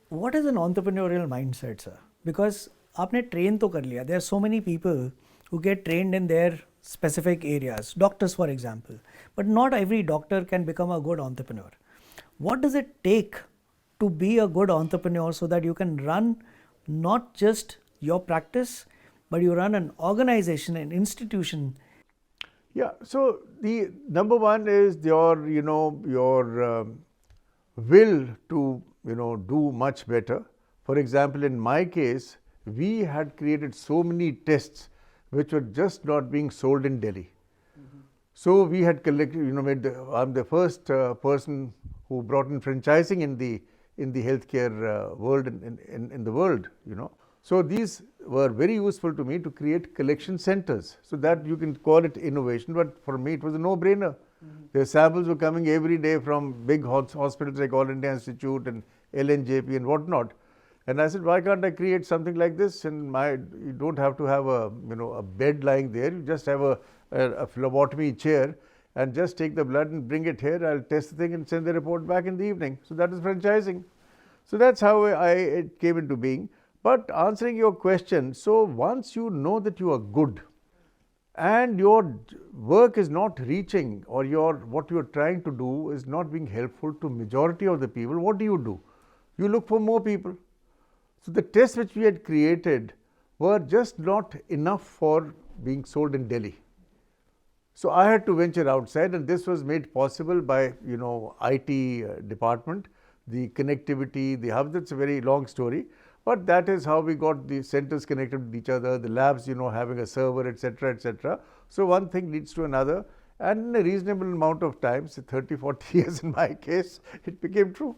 what is an entrepreneurial mindset, sir? Because आपने train तो कर लिया. There are so many people who get trained in their specific areas. Doctors, for example. But not every doctor can become a good entrepreneur. What does it take to be a good entrepreneur so that you can run not just your practice, but you run an organization, an institution? Yeah, so the number one is your will to do much better. For example, in my case, we had created so many tests which were just not being sold in Delhi. So we had collected, I'm the first person who brought in franchising in the healthcare world in the world. So these were very useful to me to create collection centers. So that you can call it innovation, but for me it was a no-brainer. The samples were coming every day from big hospitals like All India Institute and LNJP and whatnot. And I said, why can't I create something like this? And you don't have to have a bed lying there. You just have a phlebotomy chair and just take the blood and bring it here. I'll test the thing and send the report back in the evening. So that is franchising. So that's how it came into being. But answering your question, so once you know that you are good and your work is not reaching or what you're trying to do is not being helpful to majority of the people, what do? You look for more people. So the tests which we had created were just not enough for being sold in Delhi. So I had to venture outside, and this was made possible by IT department, the connectivity, the hub. That's a very long story, but that is how we got the centers connected with each other, the labs having a server, etc., etc. So one thing leads to another, and in a reasonable amount of time, say 30-40 years in my case, it became true.